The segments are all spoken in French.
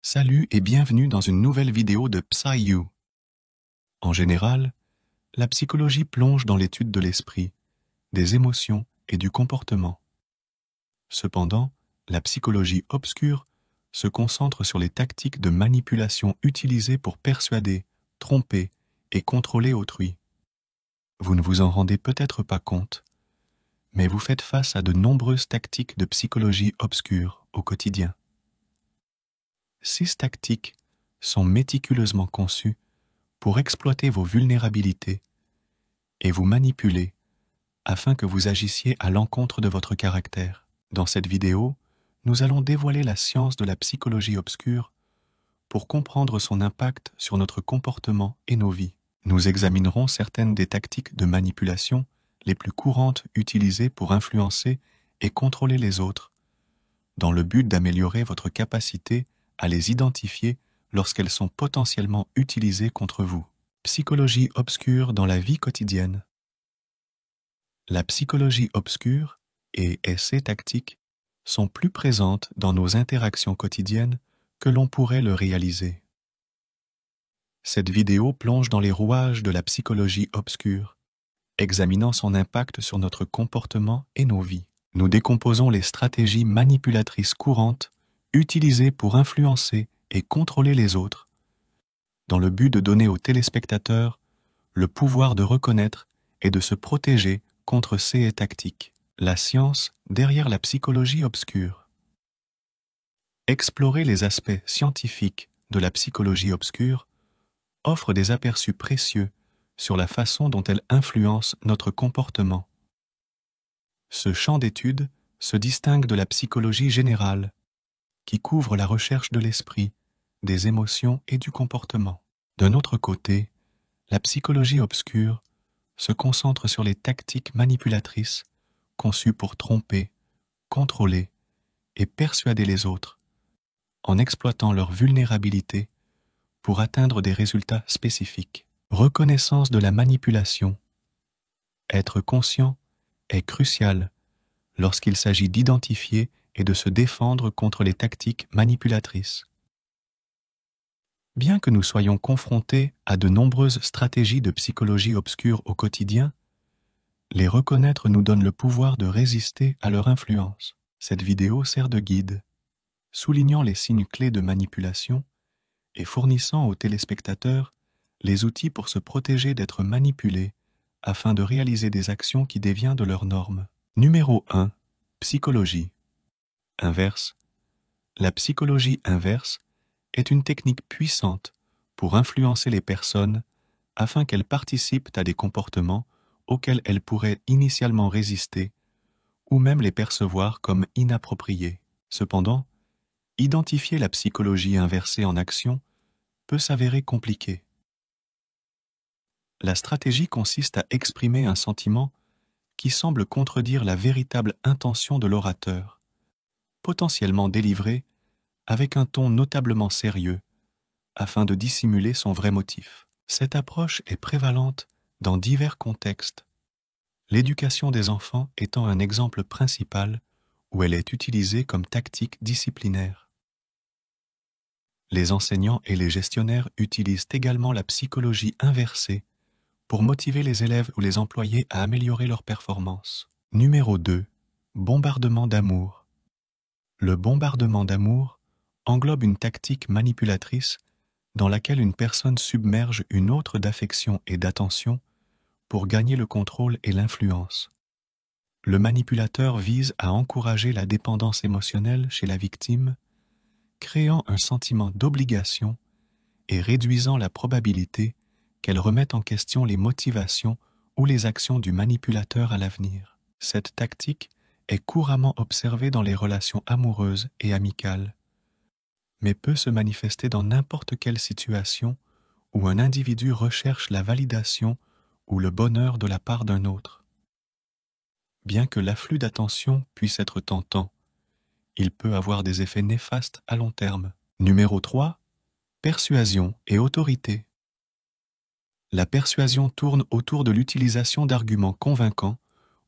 Salut et bienvenue dans une nouvelle vidéo de PsyU. En général, la psychologie plonge dans l'étude de l'esprit, des émotions et du comportement. Cependant, la psychologie obscure se concentre sur les tactiques de manipulation utilisées pour persuader, tromper et contrôler autrui. Vous ne vous en rendez peut-être pas compte, mais vous faites face à de nombreuses tactiques de psychologie obscure au quotidien. 6 tactiques sont méticuleusement conçues pour exploiter vos vulnérabilités et vous manipuler afin que vous agissiez à l'encontre de votre caractère. Dans cette vidéo, nous allons dévoiler la science de la psychologie obscure pour comprendre son impact sur notre comportement et nos vies. Nous examinerons certaines des tactiques de manipulation les plus courantes utilisées pour influencer et contrôler les autres, dans le but d'améliorer votre capacité à les identifier lorsqu'elles sont potentiellement utilisées contre vous. Psychologie obscure dans la vie quotidienne. La psychologie obscure et ses tactiques sont plus présentes dans nos interactions quotidiennes que l'on pourrait le réaliser. Cette vidéo plonge dans les rouages de la psychologie obscure, examinant son impact sur notre comportement et nos vies. Nous décomposons les stratégies manipulatrices courantes utilisées pour influencer et contrôler les autres, dans le but de donner aux téléspectateurs le pouvoir de reconnaître et de se protéger contre ces tactiques. La science derrière la psychologie obscure. Explorer les aspects scientifiques de la psychologie obscure offre des aperçus précieux sur la façon dont elle influence notre comportement. Ce champ d'étude se distingue de la psychologie générale, qui couvre la recherche de l'esprit, des émotions et du comportement. D'un autre côté, la psychologie obscure se concentre sur les tactiques manipulatrices conçues pour tromper, contrôler et persuader les autres, en exploitant leur vulnérabilité pour atteindre des résultats spécifiques. Reconnaissance de la manipulation. Être conscient est crucial lorsqu'il s'agit d'identifier et de se défendre contre les tactiques manipulatrices. Bien que nous soyons confrontés à de nombreuses stratégies de psychologie obscure au quotidien, les reconnaître nous donne le pouvoir de résister à leur influence. Cette vidéo sert de guide, soulignant les signes clés de manipulation et fournissant aux téléspectateurs les outils pour se protéger d'être manipulés afin de réaliser des actions qui déviennent de leurs normes. Numéro 1. Psychologie. Inverse. La psychologie inverse est une technique puissante pour influencer les personnes afin qu'elles participent à des comportements auxquels elles pourraient initialement résister ou même les percevoir comme inappropriés. Cependant, identifier la psychologie inversée en action peut s'avérer compliqué. La stratégie consiste à exprimer un sentiment qui semble contredire la véritable intention de l'orateur, potentiellement délivré avec un ton notablement sérieux, afin de dissimuler son vrai motif. Cette approche est prévalente dans divers contextes, l'éducation des enfants étant un exemple principal où elle est utilisée comme tactique disciplinaire. Les enseignants et les gestionnaires utilisent également la psychologie inversée pour motiver les élèves ou les employés à améliorer leurs performances. Numéro 2. Bombardement d'amour. Le bombardement d'amour englobe une tactique manipulatrice dans laquelle une personne submerge une autre d'affection et d'attention pour gagner le contrôle et l'influence. Le manipulateur vise à encourager la dépendance émotionnelle chez la victime, créant un sentiment d'obligation et réduisant la probabilité qu'elle remette en question les motivations ou les actions du manipulateur à l'avenir. Cette tactique est couramment observée dans les relations amoureuses et amicales, mais peut se manifester dans n'importe quelle situation où un individu recherche la validation ou le bonheur de la part d'un autre. Bien que l'afflux d'attention puisse être tentant, il peut avoir des effets néfastes à long terme. Numéro 3. Persuasion et autorité. La persuasion tourne autour de l'utilisation d'arguments convaincants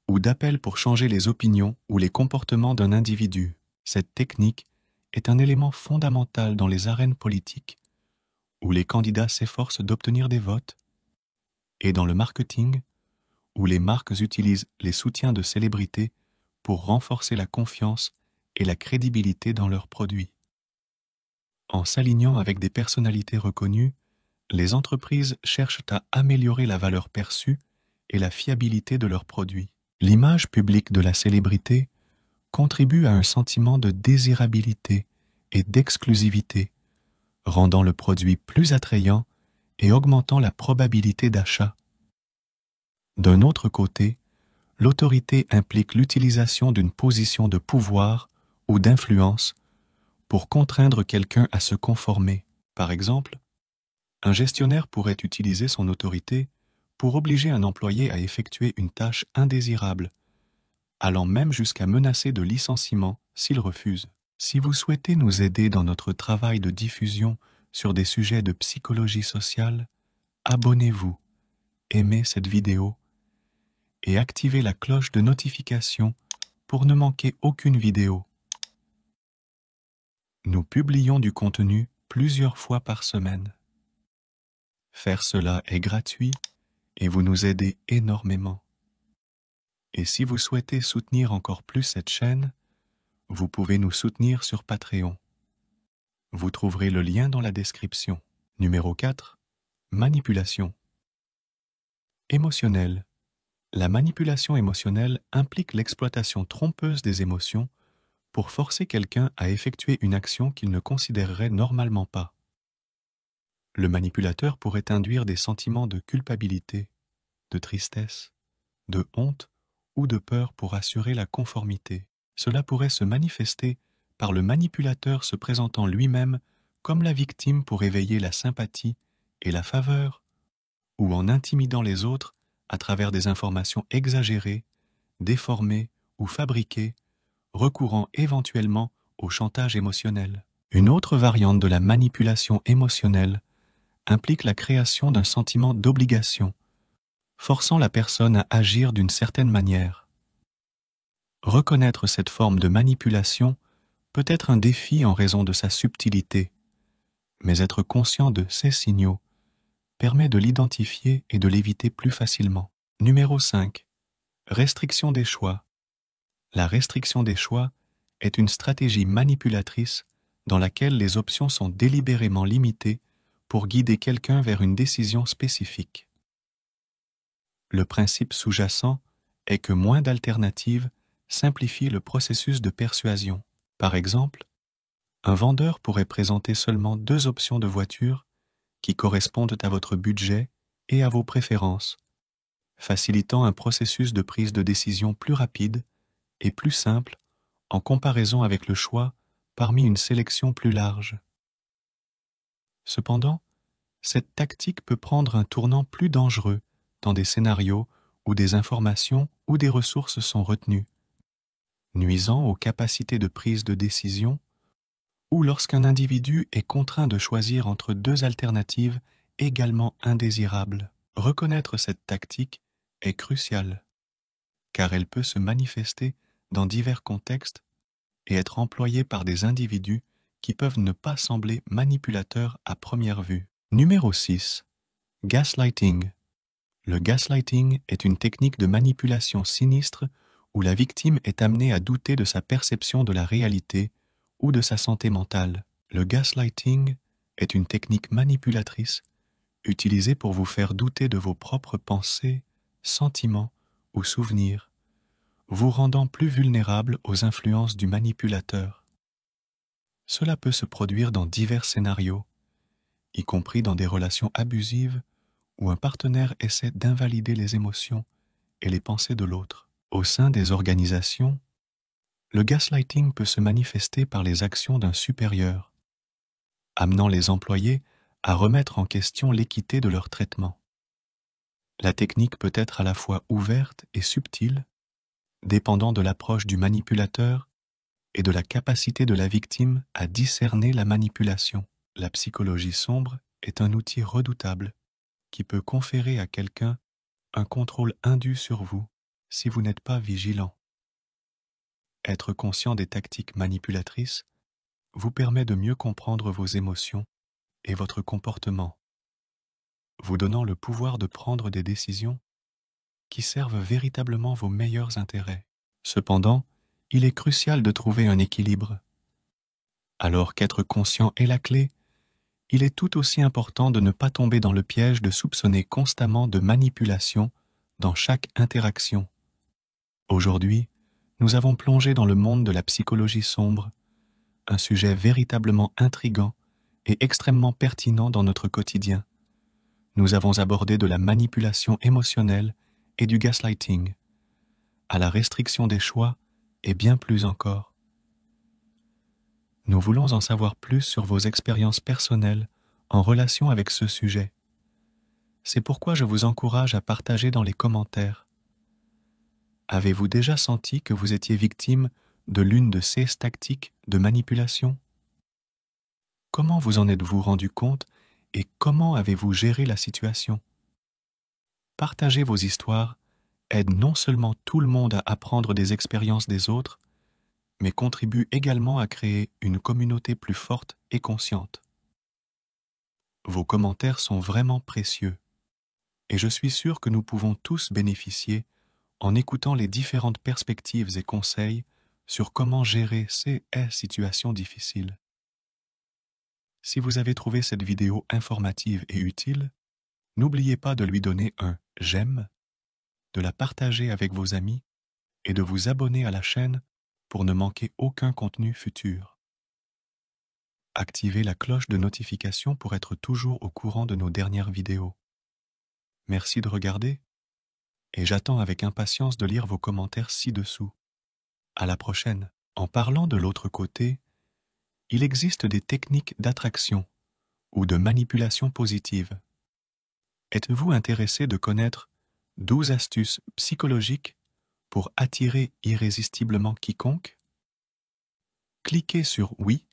ou d'appels pour changer les opinions ou les comportements d'un individu. Cette technique est un élément fondamental dans les arènes politiques où les candidats s'efforcent d'obtenir des votes, et dans le marketing où les marques utilisent les soutiens de célébrités pour renforcer la confiance et la crédibilité dans leurs produits. En s'alignant avec des personnalités reconnues, les entreprises cherchent à améliorer la valeur perçue et la fiabilité de leurs produits. L'image publique de la célébrité contribue à un sentiment de désirabilité et d'exclusivité, rendant le produit plus attrayant et augmentant la probabilité d'achat. D'un autre côté, l'autorité implique l'utilisation d'une position de pouvoir ou d'influence pour contraindre quelqu'un à se conformer. Par exemple, un gestionnaire pourrait utiliser son autorité pour obliger un employé à effectuer une tâche indésirable, allant même jusqu'à menacer de licenciement s'il refuse. Si vous souhaitez nous aider dans notre travail de diffusion sur des sujets de psychologie sociale, abonnez-vous, aimez cette vidéo et activez la cloche de notification pour ne manquer aucune vidéo. Nous publions du contenu plusieurs fois par semaine. Faire cela est gratuit et vous nous aidez énormément. Et si vous souhaitez soutenir encore plus cette chaîne, vous pouvez nous soutenir sur Patreon. Vous trouverez le lien dans la description. Numéro 4. Manipulation. Émotionnelle. La manipulation émotionnelle implique l'exploitation trompeuse des émotions pour forcer quelqu'un à effectuer une action qu'il ne considérerait normalement pas. Le manipulateur pourrait induire des sentiments de culpabilité, de tristesse, de honte ou de peur pour assurer la conformité. Cela pourrait se manifester par le manipulateur se présentant lui-même comme la victime pour éveiller la sympathie et la faveur, ou en intimidant les autres à travers des informations exagérées, déformées ou fabriquées, recourant éventuellement au chantage émotionnel. Une autre variante de la manipulation émotionnelle implique la création d'un sentiment d'obligation, forçant la personne à agir d'une certaine manière. Reconnaître cette forme de manipulation peut être un défi en raison de sa subtilité, mais être conscient de ces signaux permet de l'identifier et de l'éviter plus facilement. Numéro 5. Restriction des choix. La restriction des choix est une stratégie manipulatrice dans laquelle les options sont délibérément limitées pour guider quelqu'un vers une décision spécifique. Le principe sous-jacent est que moins d'alternatives simplifie le processus de persuasion. Par exemple, un vendeur pourrait présenter seulement 2 options de voiture qui correspondent à votre budget et à vos préférences, facilitant un processus de prise de décision plus rapide et plus simple en comparaison avec le choix parmi une sélection plus large. Cependant, cette tactique peut prendre un tournant plus dangereux dans des scénarios où des informations ou des ressources sont retenues, nuisant aux capacités de prise de décision, ou lorsqu'un individu est contraint de choisir entre 2 alternatives également indésirables. Reconnaître cette tactique est crucial, car elle peut se manifester dans divers contextes et être employée par des individus qui peuvent ne pas sembler manipulateurs à première vue. Numéro 6. Gaslighting. Le gaslighting est une technique de manipulation sinistre où la victime est amenée à douter de sa perception de la réalité ou de sa santé mentale. Le gaslighting est une technique manipulatrice utilisée pour vous faire douter de vos propres pensées, sentiments ou souvenirs, vous rendant plus vulnérable aux influences du manipulateur. Cela peut se produire dans divers scénarios, y compris dans des relations abusives où un partenaire essaie d'invalider les émotions et les pensées de l'autre. Au sein des organisations, le gaslighting peut se manifester par les actions d'un supérieur, amenant les employés à remettre en question l'équité de leur traitement. La technique peut être à la fois ouverte et subtile, dépendant de l'approche du manipulateur et de la capacité de la victime à discerner la manipulation. La psychologie sombre est un outil redoutable qui peut conférer à quelqu'un un contrôle indu sur vous si vous n'êtes pas vigilant. Être conscient des tactiques manipulatrices vous permet de mieux comprendre vos émotions et votre comportement, vous donnant le pouvoir de prendre des décisions qui servent véritablement vos meilleurs intérêts. Cependant, il est crucial de trouver un équilibre. Alors qu'être conscient est la clé, il est tout aussi important de ne pas tomber dans le piège de soupçonner constamment de manipulation dans chaque interaction. Aujourd'hui, nous avons plongé dans le monde de la psychologie sombre, un sujet véritablement intrigant et extrêmement pertinent dans notre quotidien. Nous avons abordé de la manipulation émotionnelle et du gaslighting, à la restriction des choix et bien plus encore. Nous voulons en savoir plus sur vos expériences personnelles en relation avec ce sujet. C'est pourquoi je vous encourage à partager dans les commentaires. Avez-vous déjà senti que vous étiez victime de l'une de ces tactiques de manipulation? Comment vous en êtes-vous rendu compte et comment avez-vous géré la situation? Partager vos histoires aide non seulement tout le monde à apprendre des expériences des autres, mais contribue également à créer une communauté plus forte et consciente. Vos commentaires sont vraiment précieux, et je suis sûr que nous pouvons tous bénéficier en écoutant les différentes perspectives et conseils sur comment gérer ces situations difficiles. Si vous avez trouvé cette vidéo informative et utile, n'oubliez pas de lui donner un « j'aime », de la partager avec vos amis et de vous abonner à la chaîne pour ne manquer aucun contenu futur. Activez la cloche de notification pour être toujours au courant de nos dernières vidéos. Merci de regarder et j'attends avec impatience de lire vos commentaires ci-dessous. À la prochaine. En parlant de l'autre côté, il existe des techniques d'attraction ou de manipulation positive. Êtes-vous intéressé de connaître 12 astuces psychologiques pour attirer irrésistiblement quiconque? Cliquez sur « Oui »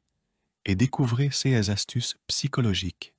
et découvrez ces astuces psychologiques.